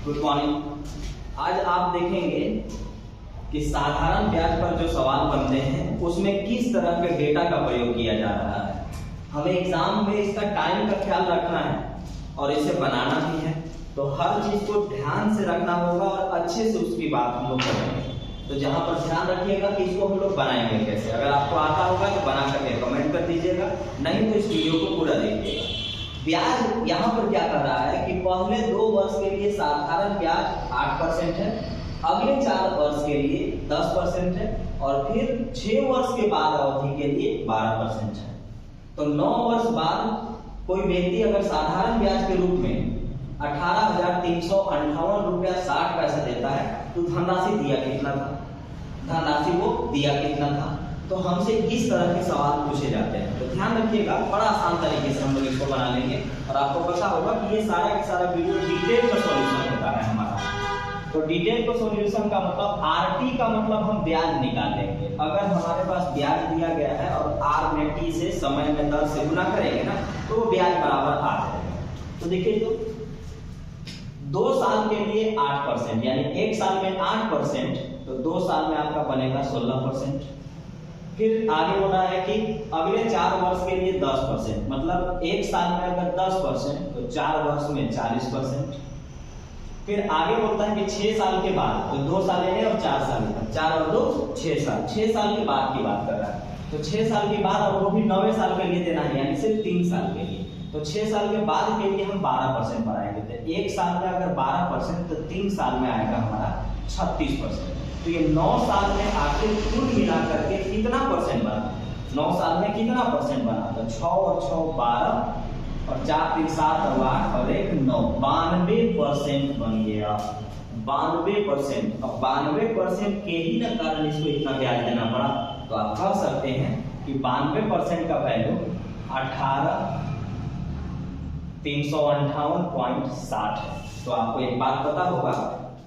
Good morning. आज आप देखेंगे कि साधारण ब्याज पर जो सवाल बनते हैं उसमें किस तरह के डेटा का प्रयोग किया जा रहा है। हमें एग्जाम में इसका टाइम का ख्याल रखना है और इसे बनाना भी है, तो हर चीज को ध्यान से रखना होगा और अच्छे से उसकी बात हम लोग करेंगे। तो जहां पर ध्यान रखिएगा कि इसको हम लोग बनाएंगे कैसे। अगर आपको आता होगा तो बना करके कमेंट कर दीजिएगा, नहीं तो इस वीडियो को पूरा देखिएगा। ब्याज यहाँ पर क्या कर रहा है कि पहले 2 वर्ष के लिए साधारण ब्याज 8% है, अगले 4 वर्ष के लिए 10% है और फिर 6 वर्ष के बाद अवधि के लिए 12% है। तो 9 वर्ष बाद कोई व्यक्ति अगर साधारण ब्याज के रूप में 18,358 रुपया 60 पैसा देता है तो धनराशि दिया कितना था, धनराशि वो दिया कितना था। तो हमसे इस तरह के सवाल पूछे जाते हैं, तो ध्यान रखिएगा। बड़ा आसान तरीके से हम लोग इसको बना लेंगे और आपको पता होगा कि ये सारा का सारा वीडियो डिटेल का सॉल्यूशन होता है हमारा। तो डिटेल का सॉल्यूशन का मतलब आरटी का मतलब हम ब्याज निकाल लेंगे। अगर हमारे पास ब्याज दिया गया है और आर में टी से समय में दर से गुना करेंगे ना तो वो ब्याज बराबर आ जाएगा। तो देखिए, तो 2 साल के लिए 8%, यानी 1 साल में 8%, तो 2 साल में आपका बनेगा 16%। फिर आगे हो रहा है कि अगले 4 वर्ष के लिए 10%, मतलब 1 साल में अगर 10% तो 4 वर्ष में 40%। फिर आगे बोलता है कि 6 साल के बाद, तो 2 साल लेने और 4 साल का, 4 और 2 6 साल, 6 साल के बाद की बात कर रहा है। तो 6 साल के बाद और वो भी 9वें साल के लिए देना है, यानी सिर्फ 3 साल के लिए। तो 6 साल के बाद के लिए हम 12% बढ़ाएंगे। तो 1 साल में अगर 12% तो 3 साल में आएगा हमारा 36%। तो ये 9 साल में आखिर कुल मिला करके कितना परसेंट बना, 9 साल में कितना परसेंट बना, तो 6 और 6 12 और 4 3 7 और 8 और 1 9, 92% बन गया। 92%। अब 92% के ही ना कारण इसको इतना ब्याज देना पड़ा। तो आप कह सकते हैं कि 92% का वैल्यू 18,358.60 है। तो आपको एक बात पता होगा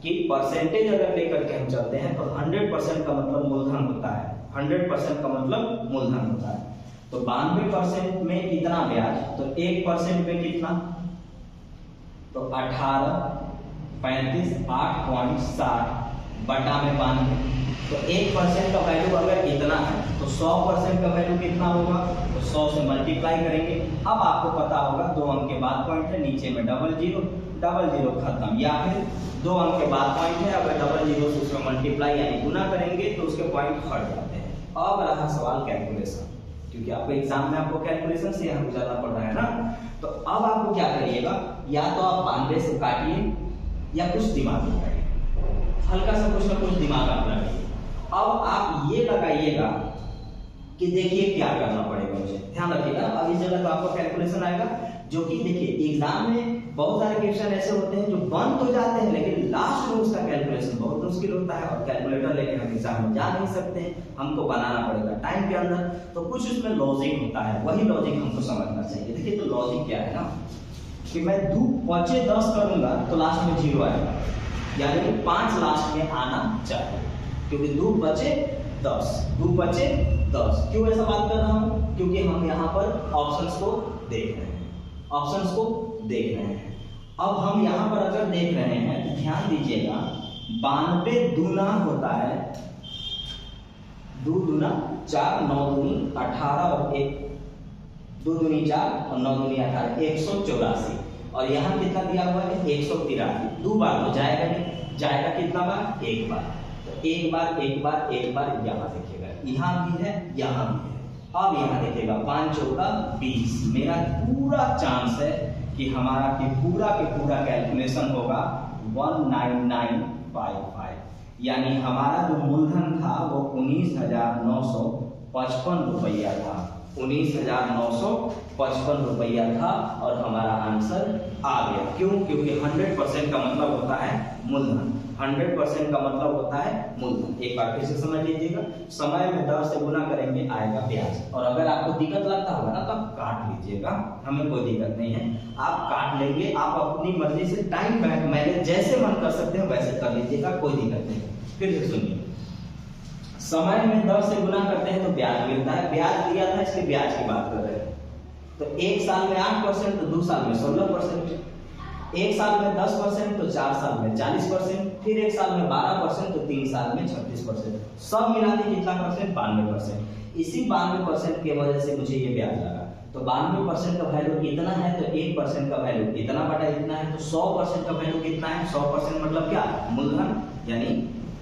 कि परसेंटेज अगर लेकर के हम चलते हैं तो 100% का मतलब मूलधन होता है। 100% का मतलब मूलधन होता है। तो 92% में कितना ब्याज, तो 1% में कितना, तो 18 35 8.60 बटा में 92। तो 1% का वैल्यू अगर इतना है तो 100% का वैल्यू कितना होगा, तो 100 से मल्टीप्लाई करेंगे। अब आपको पता होगा 2 अंक के बाद पॉइंट है, नीचे में डबल जीरो खत्म, या फिर 2 अंक के बाद पॉइंट है, अगर डबल जीरो से उसमें मल्टीप्लाई यानी गुना करेंगे तो उसके पॉइंट हट जाते हैं। अब रहा सवाल कैलकुलेशन, क्योंकि आपको एग्जाम में आपको कैलकुलेशन से यहाँ गुजरना पड़ रहा है ना। तो अब आपको क्या करिएगा, या तो आप 92 से काटिए या कुछ दिमाग लगाइए, हल्का सा कुछ ना कुछ दिमाग आप लगाइए। अब आप ये लगाइएगा कि देखिए क्या करना पड़ेगा मुझे, ध्यान रखिएगा। अब इस जगह तो आपको कैलकुलेशन आएगा, जो कि देखिए एग्जाम में बहुत सारे क्वेश्चन ऐसे होते हैं जो बन तो जाते हैं लेकिन लास्ट में उसका कैलकुलेशन बहुत मुश्किल होता है और कैलकुलेटर लेके हम एग्जाम में जा नहीं सकते हैं, हमको बनाना पड़ेगा टाइम के अंदर। तो कुछ उसमें लॉजिक होता है, वही लॉजिक हमको समझना चाहिए। देखिए, तो लॉजिक क्या है ना कि मैं 2 5 10 करूंगा तो लास्ट में 0 आएगा, यानी 5 लास्ट में आना चाहिए, क्योंकि 2 5 10, 2 5 10। क्यों ऐसा बात कर रहा हूं, क्योंकि हम यहाँ पर ऑप्शंस को देख रहे हैं, ऑप्शंस को देख रहे हैं। अब हम यहाँ पर अगर देख रहे हैं तो ध्यान दीजिएगा, 92 दूना होता है 2 दूना 4, 9 दूनी 18 और 1 2 दूनी 4 और 9 दूनी 18, 184। और यहाँ कितना दिया हुआ है, 183। 2 बार तो जाएगा नहीं, जाएगा कितना बार, 1 बार। तो 1 बार 1 बार 1 बार यहाँ देखिएगा, यहाँ भी है यहाँ भी है। अब यहाँ देखिएगा 5 चौका 20, मेरा पूरा चांस है कि हमारा के पूरा कैलकुलेशन होगा 19955, यानी हमारा जो मूलधन था वो 19,955 रुपया था, 19,955 रुपया था और हमारा आंसर आ गया। क्यों, क्योंकि 100% का मतलब होता है मूलधन, 100% का मतलब होता है मूलधन। एक बार फिर से समझ लीजिएगा, समय में 10 से गुना करेंगे आएगा ब्याज। और अगर आपको दिक्कत लगता होगा ना तो आप काट लीजिएगा, हमें कोई दिक्कत नहीं है, आप काट लेंगे। आप अपनी मर्जी से टाइम मैनेज जैसे मन कर सकते हैं वैसे कर लीजिएगा, कोई दिक्कत नहीं। फिर से सुनिए, समय में 10 से गुना करते हैं तो ब्याज मिलता है, ब्याज दिया था इसलिए ब्याज की बात कर रहे हैं। तो 1 साल में 8%, तो 2 साल में 16%। एक साल में 10% तो 4 साल में 40%, फिर एक साल में 12% तो 3 साल में 36%, सब मिला के कितना परसेंट? 92%। इसी 92% की वजह से मुझे ये ब्याज लगा। तो 92% का वैल्यू इतना है तो 1% का वैल्यू इतना बटा इतना है, तो 100% का वैल्यू कितना है? 100% मतलब क्या? मूलधन यानी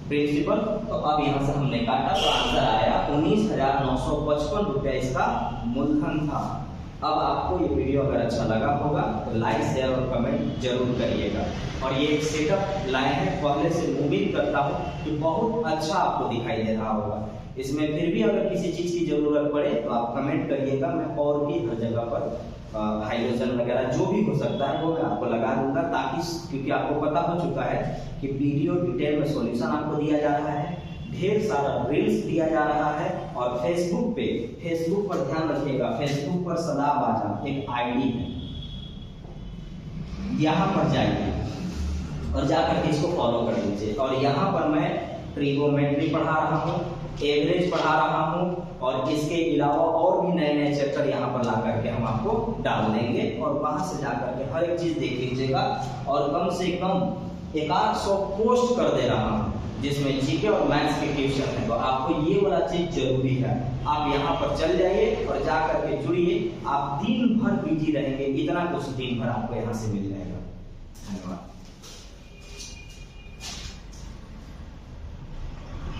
प्रिंसिपल। तो अब यहाँ से हमने काटा तो आंसर आया 19,955 रुपया इसका मूलधन था। अब आपको ये वीडियो अगर अच्छा लगा होगा तो लाइक शेयर और कमेंट जरूर करिएगा। और ये एक सेटअप लाए हैं, पहले से उम्मीद करता हूँ कि बहुत अच्छा आपको दिखाई दे रहा होगा। इसमें फिर भी अगर किसी चीज़ की जरूरत पड़े तो आप कमेंट करिएगा, मैं और भी हर जगह पर हाइड्रोजन वगैरह जो भी हो सकता है वो मैं आपको लगा दूंगा, ताकि क्योंकि आपको पता हो चुका है कि वीडियो डिटेल में सॉल्यूशन आपको दिया जा रहा है, ढेर सारा रील्स दिया जा रहा है। और फेसबुक पर ध्यान रखिएगा, फेसबुक पर सदाबाजा एक आईडी है, यहाँ पर जाइए और जाकर के इसको फॉलो कर लीजिए। और यहाँ पर मैं ट्रिगोमेट्री पढ़ा रहा हूँ, एवरेज पढ़ा रहा हूँ, और इसके अलावा और भी नए नए चैप्टर यहाँ पर ला करके हम आपको डाल देंगे। और वहां से जाकर के हर एक चीज देख लीजिएगा। और कम से कम 100 पोस्ट कर दे रहा हूँ जिसमें जीके और मैथ्स के ट्यूशन है। तो आपको ये वाला चीज जरूरी है, आप यहाँ पर चल जाइए और जा करके जुड़िए। आप दिन भर बिजी रहेंगे, इतना कुछ दिन भर आपको यहाँ से मिल जाएगा। धन्यवाद।